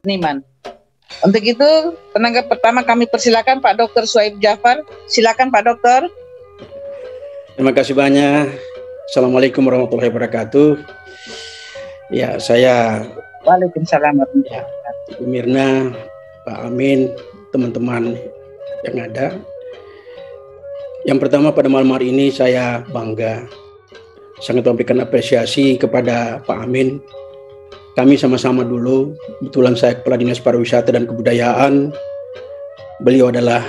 seniman. Untuk itu, penanggap pertama kami persilakan Pak Dr. Suhaib Jafar. Silakan Pak Dokter. Terima kasih banyak. Assalamualaikum warahmatullahi wabarakatuh. Ya, saya Waalaikumsalam warahmatullahi wabarakatuh. Ibu Mirna, Pak Amin, teman-teman yang ada. Yang pertama, pada malam hari ini saya bangga sangat memberikan apresiasi kepada Pak Amin. Kami sama-sama dulu, kebetulan saya Kepala Dinas Pariwisata dan Kebudayaan, beliau adalah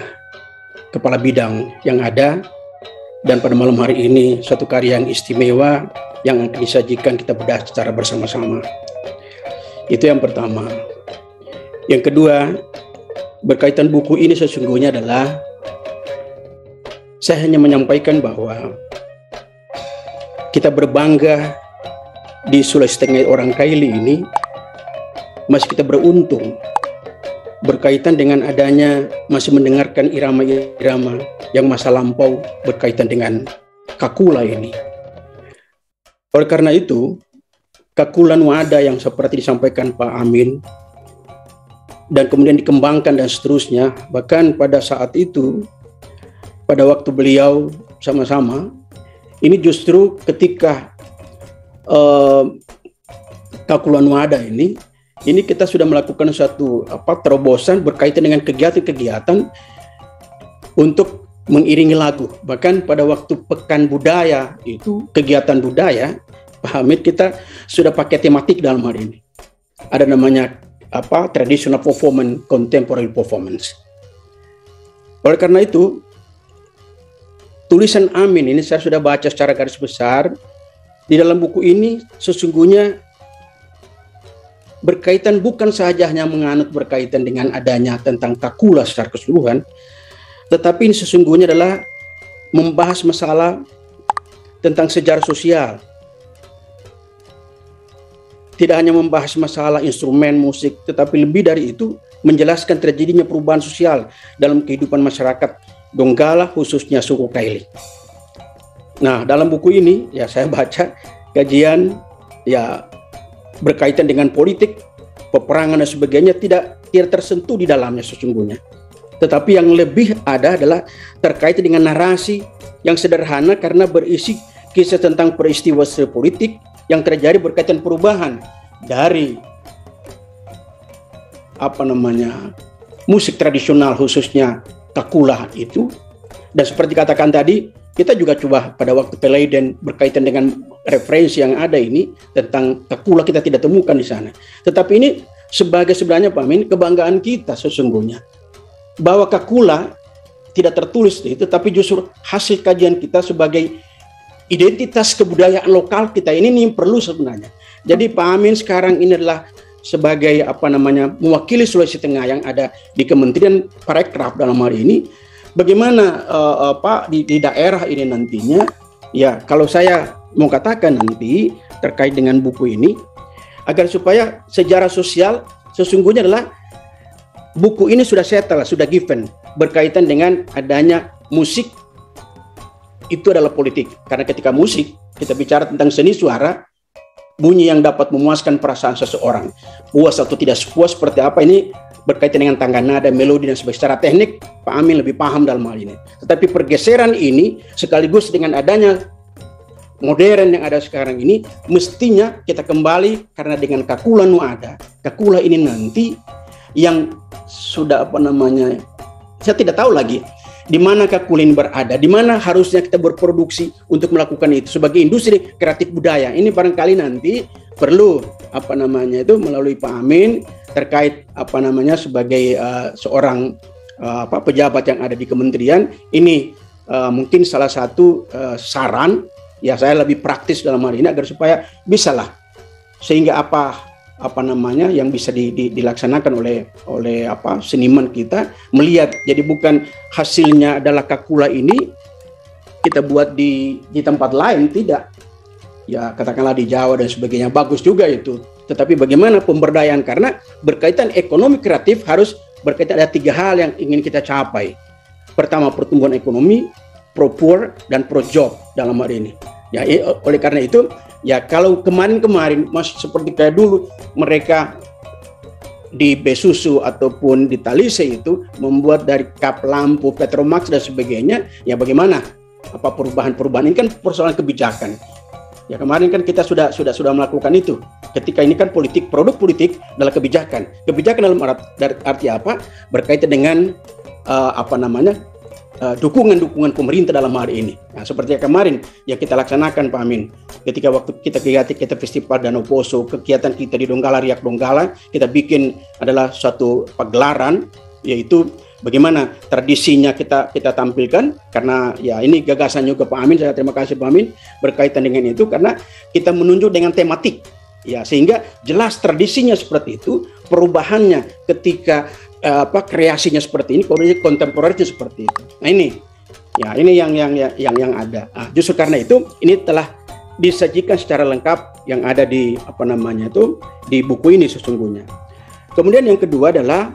Kepala Bidang yang ada, dan pada malam hari ini satu karya yang istimewa yang akan disajikan kita bedah secara bersama-sama. Itu yang pertama. Yang kedua, berkaitan buku ini sesungguhnya adalah saya hanya menyampaikan bahwa kita berbangga di Sulawesi Tengah orang Kaili ini, masih kita beruntung berkaitan dengan adanya masih mendengarkan irama-irama yang masa lampau berkaitan dengan Kakula ini. Oleh karena itu, Kakula Nuada yang seperti disampaikan Pak Amin dan kemudian dikembangkan dan seterusnya, bahkan pada saat itu, pada waktu beliau sama-sama, ini justru ketika Kakula Nuada ini kita sudah melakukan satu terobosan berkaitan dengan kegiatan-kegiatan untuk mengiringi lagu. Bahkan pada waktu Pekan Budaya itu, kegiatan budaya, Pak Hamid, kita sudah pakai tematik dalam hari ini. Ada namanya traditional performance, contemporary performance. Oleh karena itu, tulisan Amin ini saya sudah baca secara garis besar. Di dalam buku ini sesungguhnya berkaitan bukan saja hanya menganut berkaitan dengan adanya tentang Kakula secara keseluruhan, tetapi ini sesungguhnya adalah membahas masalah tentang sejarah sosial. Tidak hanya membahas masalah instrumen musik, tetapi lebih dari itu menjelaskan terjadinya perubahan sosial dalam kehidupan masyarakat Donggala, khususnya suku Kaili. Nah, dalam buku ini ya saya baca kajian ya berkaitan dengan politik, peperangan dan sebagainya tidak tersentuh di dalamnya sesungguhnya. Tetapi yang lebih ada adalah terkait dengan narasi yang sederhana karena berisi kisah tentang peristiwa politik yang terjadi berkaitan perubahan dari musik tradisional khususnya Kakula itu. Dan seperti katakan tadi, kita juga coba pada waktu Peleiden berkaitan dengan referensi yang ada ini tentang Kakula kita tidak temukan di sana. Tetapi ini sebenarnya Pak Amin, kebanggaan kita sesungguhnya bahwa Kakula tidak tertulis itu, tapi justru hasil kajian kita sebagai identitas kebudayaan lokal kita ini yang perlu sebenarnya. Jadi Pak Amin sekarang ini adalah sebagai mewakili Sulawesi Tengah yang ada di Kementerian Parekraf dalam hari ini. Bagaimana di daerah ini nantinya, ya kalau saya mau katakan nanti terkait dengan buku ini, agar supaya sejarah sosial sesungguhnya adalah buku ini sudah settle, sudah given berkaitan dengan adanya musik itu adalah politik. Karena ketika musik kita bicara tentang seni suara, bunyi yang dapat memuaskan perasaan seseorang, puas atau tidak puas seperti apa, ini berkaitan dengan tangga nada, melodi dan sebagainya. Secara teknik Pak Amin lebih paham dalam hal ini. Tetapi pergeseran ini sekaligus dengan adanya modern yang ada sekarang ini, mestinya kita kembali karena dengan Kakula Nuada, Kakula ini nanti yang sudah saya tidak tahu lagi di mana Kakula ini berada, di mana harusnya kita berproduksi untuk melakukan itu sebagai industri kreatif budaya. Ini barangkali nanti perlu melalui Pak Amin terkait sebagai seorang pejabat yang ada di kementerian ini, mungkin salah satu saran ya saya lebih praktis dalam hal ini agar supaya bisalah sehingga yang bisa dilaksanakan oleh seniman kita melihat, jadi bukan hasilnya adalah Kakula ini kita buat di tempat lain, tidak. Ya katakanlah di Jawa dan sebagainya, bagus juga itu. Tetapi bagaimana pemberdayaan, karena berkaitan ekonomi kreatif harus berkaitan, ada 3 hal yang ingin kita capai. Pertama, pertumbuhan ekonomi, pro-poor dan pro-job dalam hari ini. Ya oleh karena itu, ya kalau kemarin masih seperti kayak dulu mereka di Besusu ataupun di Talise itu membuat dari kap lampu, Petromax dan sebagainya, ya bagaimana apa perubahan-perubahan ini kan persoalan kebijakan. Ya kemarin kan kita sudah melakukan itu. Ketika ini kan politik, produk politik adalah kebijakan. Kebijakan dalam arti apa? Berkaitan dengan dukungan pemerintah dalam hal ini. Nah, seperti yang kemarin yang kita laksanakan Pak Amin. Ketika waktu kita festival Danau Poso, kegiatan kita di Donggala, Riak Donggala, kita bikin adalah suatu pagelaran, yaitu bagaimana tradisinya kita tampilkan, karena ya ini gagasan juga Pak Amin. Saya terima kasih Pak Amin berkaitan dengan itu, karena kita menunjuk dengan tematik, ya sehingga jelas tradisinya seperti itu, perubahannya ketika kreasinya seperti ini, kontemporernya seperti itu. Nah ini yang ada. Nah, justru karena itu ini telah disajikan secara lengkap yang ada di di buku ini sesungguhnya. Kemudian yang kedua adalah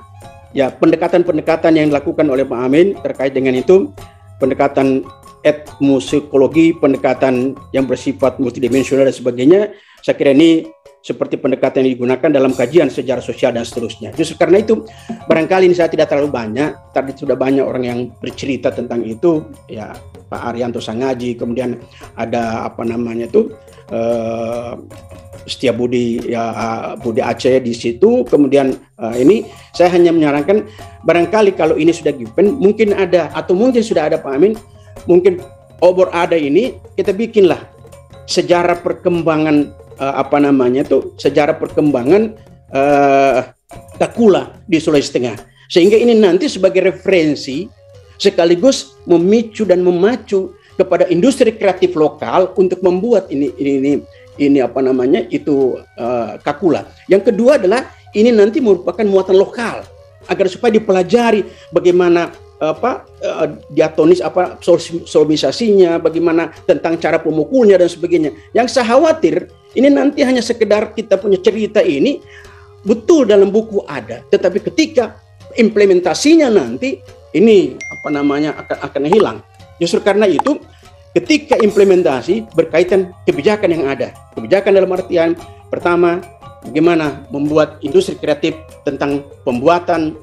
ya pendekatan-pendekatan yang dilakukan oleh Pak Amin terkait dengan itu, pendekatan etnomusikologi, pendekatan yang bersifat multidimensional dan sebagainya. Saya kira ini seperti pendekatan yang digunakan dalam kajian sejarah sosial dan seterusnya. Justru karena itu, barangkali ini saya tidak terlalu banyak, tadi sudah banyak orang yang bercerita tentang itu, ya Pak Arianto Sangaji, kemudian ada Setiabudi, ya Budi Aceh di situ, kemudian ini saya hanya menyarankan, barangkali kalau ini sudah given, mungkin ada, atau mungkin sudah ada Pak Amin, mungkin obor ada ini, kita bikinlah sejarah perkembangan sejarah perkembangan Takula di Sulawesi Tengah, sehingga ini nanti sebagai referensi sekaligus memicu dan memacu kepada industri kreatif lokal untuk membuat Takula. Yang kedua adalah ini nanti merupakan muatan lokal agar supaya dipelajari bagaimana diatonis solmisasinya, bagaimana tentang cara pemukulnya dan sebagainya. Yang saya khawatir ini nanti hanya sekedar kita punya cerita ini betul dalam buku ada, tetapi ketika implementasinya nanti ini akan hilang. Justru karena itu ketika implementasi berkaitan kebijakan yang ada, kebijakan dalam artian pertama bagaimana membuat industri kreatif tentang pembuatan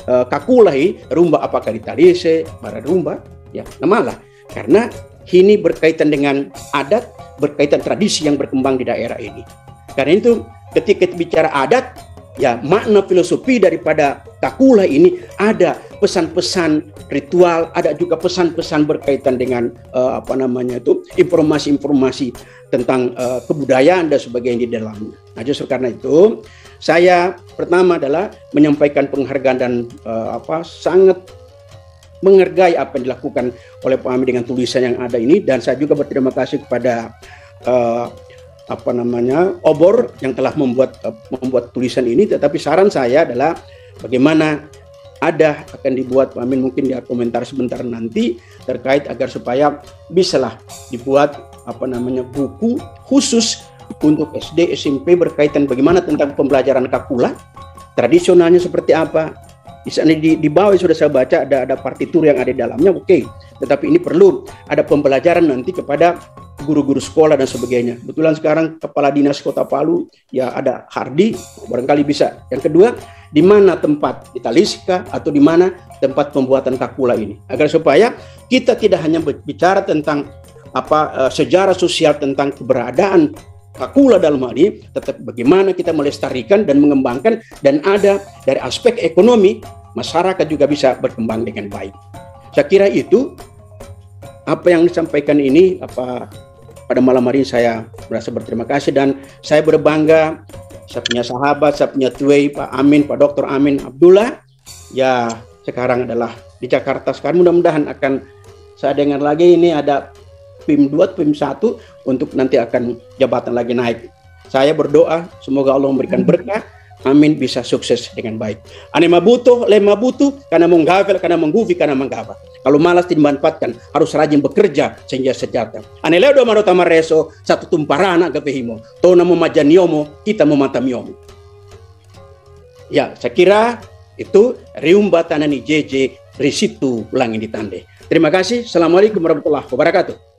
Kakulai rumba, apakah di Talise, Barat rumba, ya namalah, karena ini berkaitan dengan adat, berkaitan tradisi yang berkembang di daerah ini. Karena itu ketika bicara adat, ya makna filosofi daripada Takula ini ada pesan-pesan ritual, ada juga pesan-pesan berkaitan dengan informasi-informasi tentang kebudayaan dan sebagainya di dalamnya. Nah, justru karena itu saya pertama adalah menyampaikan penghargaan dan sangat menghargai apa yang dilakukan oleh Pak Amin dengan tulisan yang ada ini, dan saya juga berterima kasih kepada Obor yang telah membuat tulisan ini. Tetapi saran saya adalah bagaimana akan dibuat, Pak Amin mungkin dia komentar sebentar nanti terkait agar supaya bisalah dibuat buku khusus untuk SD, SMP berkaitan bagaimana tentang pembelajaran Kakula, tradisionalnya seperti apa. Di sana di bawah sudah saya baca ada partitur yang ada di dalamnya, oke. Tetapi ini perlu ada pembelajaran nanti kepada guru-guru sekolah dan sebagainya. Kebetulan sekarang Kepala Dinas Kota Palu ya ada Hardi, barangkali bisa. Yang kedua, di mana tempat di Talisika atau di mana tempat pembuatan Kakula ini, agar supaya kita tidak hanya bicara tentang sejarah sosial tentang keberadaan Kakula dalam hal ini, tetap bagaimana kita melestarikan dan mengembangkan, dan ada dari aspek ekonomi masyarakat juga bisa berkembang dengan baik. Saya kira itu apa yang disampaikan ini pada malam hari ini. Saya merasa berterima kasih dan saya berbangga. Saya punya sahabat, saya punya tuai Pak Amin, Pak Dr. Amin Abdullah. Ya sekarang adalah di Jakarta. Sekarang mudah-mudahan akan saya dengar lagi ini ada PIM 2, PIM 1 untuk nanti akan jabatan lagi naik. Saya berdoa semoga Allah memberikan berkah. Amin, bisa sukses dengan baik. Ane mabuto, le mabutu, karena menggavel, karena mengguvi, karena menggaba. Kalau malas dimanfaatkan, harus rajin bekerja sehingga sejahtera. Ane leo do marota mareso, satu tumparana gavehimo. Tona memajaniomo, kita mematamiomo. Ya, saya kira itu riumba tanani JJ risitu ulangin ditande. Terima kasih. Assalamualaikum warahmatullahi wabarakatuh.